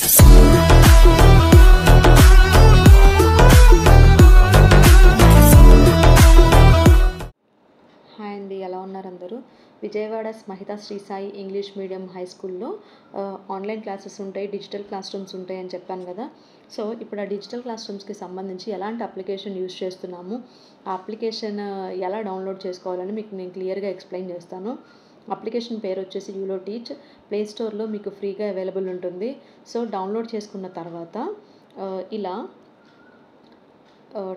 Hi అండి, ఎలా ఉన్నారు అందరూ? Vijayawada Mahitha Sri Sai English medium high స్కూల్లో ఆన్లైన్ క్లాసెస్ ఉంటాయి, డిజిటల్ క్లాస్ రూమ్స్ ఉంటాయి అని చెప్పాను కదా. సో ఇప్పుడు ఆ డిజిటల్ క్లాస్ రూమ్స్కి సంబంధించి ఎలాంటి అప్లికేషన్ యూజ్ చేస్తున్నాము, ఆ అప్లికేషన్ ఎలా డౌన్లోడ్ చేసుకోవాలని మీకు నేను క్లియర్గా ఎక్స్ప్లెయిన్ చేస్తాను. అప్లికేషన్ పేరు వచ్చేసి యూలో టీచ్. ప్లే స్టోర్లో మీకు ఫ్రీగా అవైలబుల్ ఉంటుంది. సో డౌన్లోడ్ చేసుకున్న తర్వాత ఇలా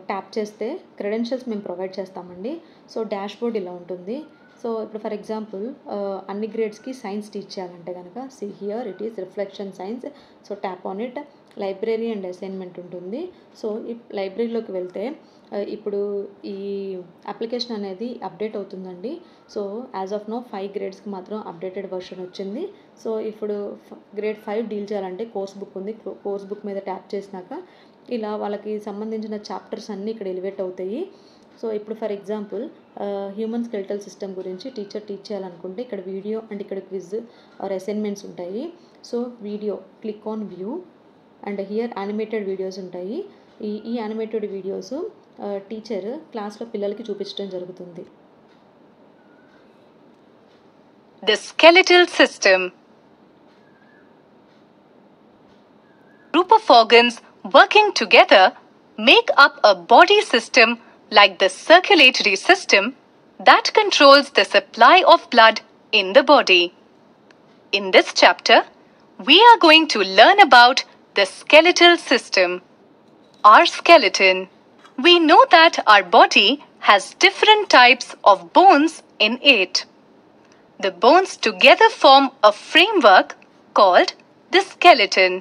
ట్యాప్ చేస్తే క్రెడెన్షియల్స్ మేము ప్రొవైడ్ చేస్తామండి. సో డాష్బోర్డ్ ఇలా ఉంటుంది. సో ఇప్పుడు ఫర్ ఎగ్జాంపుల్ అన్ని గ్రేడ్స్కి సైన్స్ టీచ్ చేయాలంటే కనుక here it is reflection science. So tap on it. Library and assignment ఉంటుంది. సో ఈ లైబ్రరీలోకి వెళ్తే ఇప్పుడు ఈ అప్లికేషన్ అనేది అప్డేట్ అవుతుందండి. సో యాజ్ ఆఫ్ నో 5 గ్రేడ్స్కి మాత్రం అప్డేటెడ్ వర్షన్ వచ్చింది. సో ఇప్పుడు గ్రేడ్ 5 డీల్ చేయాలంటే కోర్స్ బుక్ ఉంది. కోర్స్ బుక్ మీద ట్యాప్ చేసినాక ఇలా వాళ్ళకి సంబంధించిన చాప్టర్స్ అన్నీ ఇక్కడ ఎలివేట్ అవుతాయి. సో ఇప్పుడు for example human skeletal system గురించి టీచర్ టీచ్ చేయాలనుకుంటే ఇక్కడ వీడియో అండ్ ఇక్కడ క్విజ్ ఆర్ అసైన్మెంట్స్ ఉంటాయి. So video click on view and here animated videos ఉంటాయి. ఈ యానిమేటెడ్ వీడియోస్ టీచర్ క్లాస్లో పిల్లలకి చూపించడం జరుగుతుంది. The skeletal system. Group of organs working together make up a body system like the circulatory system that controls the supply of blood in the body. In this chapter, we are going to learn about the skeletal system. Our skeleton. We know that our body has different types of bones in it. The bones together form a framework called the skeleton.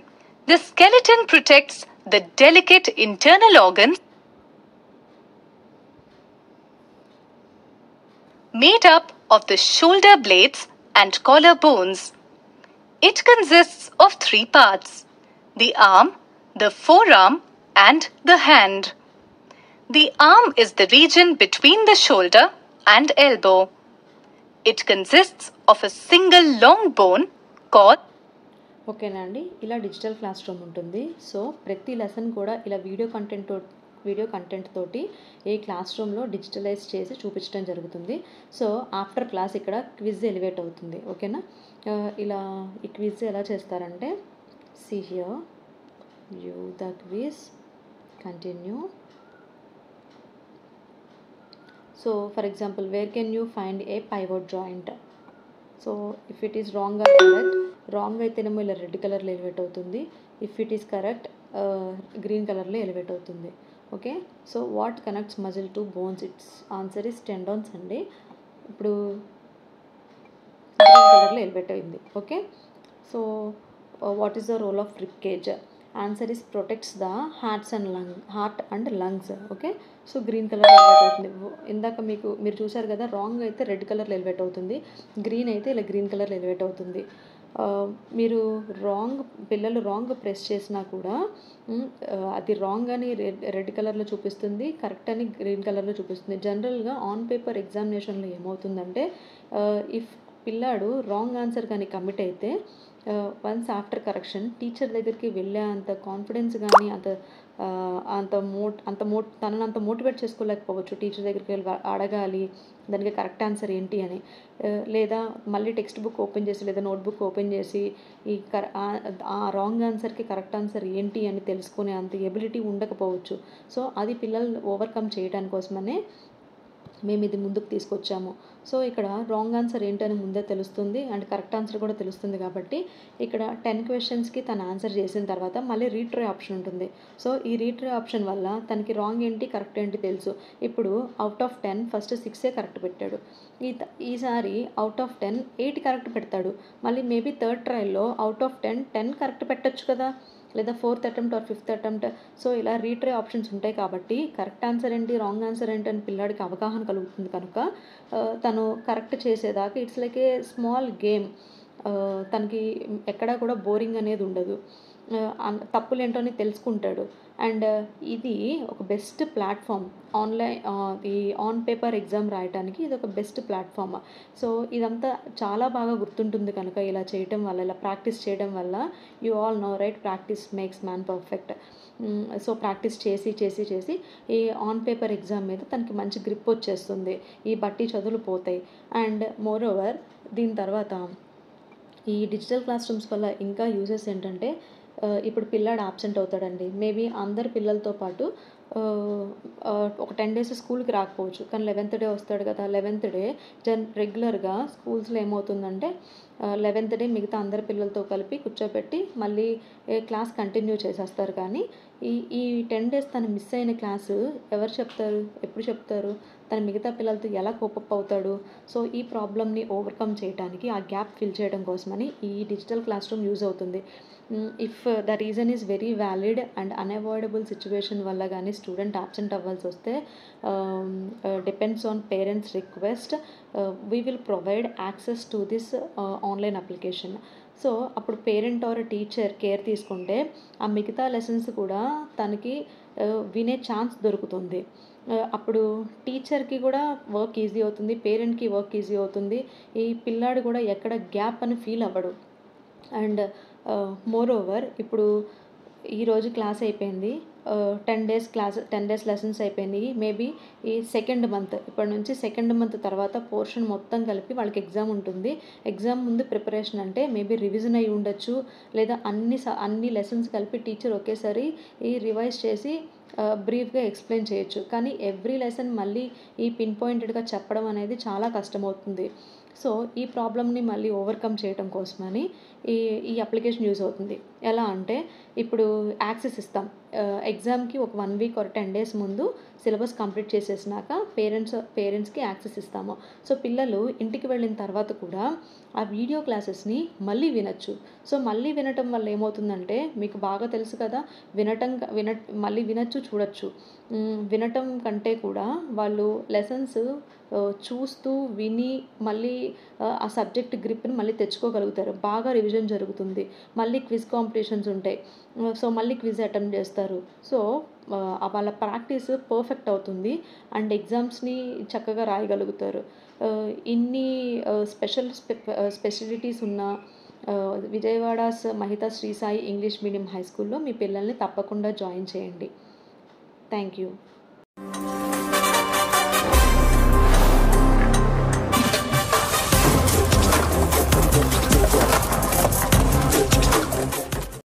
The skeleton protects the delicate internal organs made up of the shoulder blades and collarbones. It consists of 3 parts: the arm, the forearm, and the hand. The arm is the region between the shoulder and elbow. It consists of a single long bone called. ఓకేనా అండి, ఇలా digital class room ఉంటుంది. So ప్రతి lesson కూడా ఇలా video content తోటి ఈ class రూమ్లో డిజిటలైజ్ చేసి చూపించడం జరుగుతుంది. సో ఆఫ్టర్ క్లాస్ ఇక్కడ క్విజ్ ఎలివేట్ అవుతుంది. ఓకేనా, ఇలా ఈ క్విజ్ ఎలా చేస్తారంటే see here you the quiz continue. So for example where can you find a pivot joint. So if it is wrong or correct, wrong అయితేనేమో ఇలా రెడ్ కలర్లో ఎలివేట్ అవుతుంది. If it is correct green కలర్లో elevate అవుతుంది. Okay, so what connects muscle to bones? It's answer is tendons అండి. ఇప్పుడు green కలర్లో elevate అయింది. Okay, so what is the role of rib cage? Answer is protects the heart and lungs. Okay, so green colour elevate అవుతుంది. ఇందాక మీరు చూసారు కదా, wrong అయితే రెడ్ కలర్లో ఎలివేట్ అవుతుంది, గ్రీన్ అయితే ఇలా గ్రీన్ కలర్లో ఎలివేట్ అవుతుంది. మీరు పిల్లలు రాంగ్ ప్రెస్ చేసినా కూడా అది రాంగ్ అని రెడ్ కలర్లో చూపిస్తుంది, కరెక్ట్ అని గ్రీన్ కలర్లో చూపిస్తుంది. జనరల్గా ఆన్ పేపర్ ఎగ్జామినేషన్లో ఏమవుతుందంటే ఇఫ్ పిల్లాడు రాంగ్ ఆన్సర్ కానీ కమిట్ అయితే వన్స్ ఆఫ్టర్ కరెక్షన్ టీచర్ దగ్గరికి వెళ్ళే అంత కాన్ఫిడెన్స్ కానీ తనని అంత మోటివేట్ చేసుకోలేకపోవచ్చు. టీచర్ దగ్గరికి వెళ్ళి అడగాలి దానికి కరెక్ట్ ఆన్సర్ ఏంటి అని, లేదా మళ్ళీ టెక్స్ట్ బుక్ ఓపెన్ చేసి లేదా నోట్బుక్ ఓపెన్ చేసి ఆ రాంగ్ ఆన్సర్కి కరెక్ట్ ఆన్సర్ ఏంటి అని తెలుసుకునే అంత ఎబిలిటీ ఉండకపోవచ్చు. సో అది పిల్లల్ని ఓవర్కమ్ చేయడానికి కోసమనే మేము ఇది ముందుకు తీసుకొచ్చాము. సో ఇక్కడ రాంగ్ ఆన్సర్ ఏంటని ముందే తెలుస్తుంది అండ్ కరెక్ట్ ఆన్సర్ కూడా తెలుస్తుంది. కాబట్టి ఇక్కడ 10 క్వశ్చన్స్కి తను ఆన్సర్ చేసిన తర్వాత మళ్ళీ రీట్రై ఆప్షన్ ఉంటుంది. సో ఈ రీట్రై ఆప్షన్ వల్ల తనకి రాంగ్ ఏంటి కరెక్ట్ ఏంటి తెలుసు. ఇప్పుడు అవుట్ ఆఫ్ 10 ఫస్ట్ 6 కరెక్ట్ పెట్టాడు. ఈసారి అవుట్ ఆఫ్ 10 8 కరెక్ట్ పెడతాడు. మళ్ళీ మేబీ థర్డ్ ట్రైల్లో అవుట్ ఆఫ్ 10 కరెక్ట్ పెట్టచ్చు కదా, లేదా 4th attempt or 5th attempt. So ఇలా రీట్రై ఆప్షన్స్ ఉంటాయి కాబట్టి కరెక్ట్ ఆన్సర్ ఏంటి రాంగ్ ఆన్సర్ ఏంటి అని పిల్లాడికి అవగాహన కలుగుతుంది. కనుక తను కరెక్ట్ చేసేదాకా it's like a small game. తనకి ఎక్కడా కూడా బోరింగ్ అనేది ఉండదు. తప్పులేంటో అని తెలుసుకుంటాడు. అండ్ ఇది ఒక బెస్ట్ ప్లాట్‌ఫార్మ్. ఈ ఆన్ పేపర్ ఎగ్జామ్ రాయటానికి ఇదొక బెస్ట్ ప్లాట్‌ఫార్మ్. సో, ఇదంతా చాలా బాగా గుర్తుంటుంది కనుక ఇలా చేయటం వల్ల, ఇలా ప్రాక్టీస్ చేయడం వల్ల you all know right, practice makes man perfect. So, practice చేసి ఈ ఆన్ పేపర్ ఎగ్జామ్ మీద తనకి మంచి గ్రిప్ వచ్చేస్తుంది. ఈ బట్టి చదువులు పోతాయి. అండ్ మోరోవర్ దీని తర్వాత ఈ డిజిటల్ క్లాస్ రూమ్స్ వల్ల ఇంకా యూజెస్ ఏంటంటే, ఇప్పుడు పిల్లాడు ఆబ్సెంట్ అవుతాడండి. మేబీ అందరి పిల్లలతో పాటు ఒక 10 డేస్ స్కూల్‌కి రాకపోవచ్చు. కానీ 11థ్ డే వస్తాడు కదా! 11థ్ డే రెగ్యులర్‌గా స్కూల్స్‌లో ఏమవుతుందంటే 11థ్ డే మిగతా అందరి పిల్లలతో కలిపి కూర్చోబెట్టి మళ్ళీ క్లాస్ కంటిన్యూ చేసేస్తారు. కానీ ఈ 10 డేస్ తను మిస్ అయిన క్లాసు ఎవరు చెప్తారు? ఎప్పుడు చెప్తారు? తను మిగతా పిల్లలతో ఎలా కోపప్ అవుతాడు? సో, ఈ ప్రాబ్లమ్‌ని ఓవర్‌కమ్ చేయటానికి, ఆ గ్యాప్ ఫిల్ చేయడం కోసమని ఈ డిజిటల్ క్లాస్ రూమ్ యూజ్ అవుతుంది. If the reason is very valid and unavoidable situation వల్ల గానీ స్టూడెంట్ అబ్సెంట్ అవ్వాల్సొస్తే depends on parents request, we will provide access to this online application. So, అప్పుడు పేరెంట్ ఆర్ టీచర్ కేర్ తీసుకుంటే ఆ మిగతా lessons కూడా తనకి వినే ఛాన్స్ దొరుకుతుంది. అప్పుడు టీచర్‌కి కూడా వర్క్ ఈజీ అవుతుంది. పేరెంట్‌కి వర్క్ ఈజీ అవుతుంది. ఈ పిల్లాడు కూడా ఎక్కడ గ్యాప్ అని ఫీల్ అవ్వడు. అండ్ మోరోవర్ ఇప్పుడు ఈరోజు క్లాస్ అయిపోయింది. 10 డేస్ లెసన్స్ అయిపోయినాయి. మేబీ ఈ సెకండ్ మంత్, ఇప్పటి నుంచి సెకండ్ మంత్ తర్వాత పోర్షన్ మొత్తం కలిపి వాళ్ళకి ఎగ్జామ్ ఉంటుంది. ఎగ్జామ్ ముందు ప్రిపరేషన్ అంటే మేబీ రివిజన్ అయ్యి ఉండొచ్చు. లేదా అన్ని లెసన్స్ కలిపి టీచర్ ఒకేసారి రివైజ్ చేసి బ్రీఫ్‌గా ఎక్స్‌ప్లెయిన్ చేయొచ్చు. కానీ ఎవ్రీ లెసన్ మళ్ళీ ఈ పిన్ పాయింటెడ్‌గా చెప్పడం అనేది చాలా కష్టమవుతుంది. సో, ఈ ప్రాబ్లమ్‌ని మళ్ళీ ఓవర్‌కమ్ చేయటం కోసమని ఈ ఈ అప్లికేషన్ యూజ్ అవుతుంది. ఎలా అంటే ఇప్పుడు యాక్సెస్ ఇస్తాం. ఎగ్జామ్‌కి ఒక 1 వీక్ ఆర్ 10 డేస్ ముందు సిలబస్ కంప్లీట్ చేసేసినాక పేరెంట్స్‌కి యాక్సెస్ ఇస్తాము. సో, పిల్లలు ఇంటికి వెళ్ళిన తర్వాత కూడా ఆ వీడియో క్లాసెస్‌ని మళ్ళీ వినొచ్చు. సో, మళ్ళీ వినటం వల్ల ఏమవుతుందంటే మీకు బాగా తెలుసు కదా! మళ్ళీ వినొచ్చు, చూడొచ్చు. వినటం కంటే కూడా వాళ్ళు లెసన్స్ చూస్తూ, విని మళ్ళీ ఆ సబ్జెక్ట్ గ్రిప్‌ని మళ్ళీ తెచ్చుకోగలుగుతారు. బాగా రివిజన్ జరుగుతుంది. మళ్ళీ క్విజ్ కాంపిటీషన్స్ ఉంటాయి. సో, మళ్ళీ క్విజ్ అటెంప్ట్ చేస్తారు. సో, వాళ్ళ ప్రాక్టీస్ పర్ఫెక్ట్ అవుతుంది. అండ్ ఎగ్జామ్స్‌ని చక్కగా రాయగలుగుతారు. ఇన్ని స్పెషాలిటీస్ ఉన్న విజయవాడస్ Mahitha Sri Sai English medium high స్కూల్‌లో మీ పిల్లల్ని తప్పకుండా జాయిన్ చేయండి. Thank you.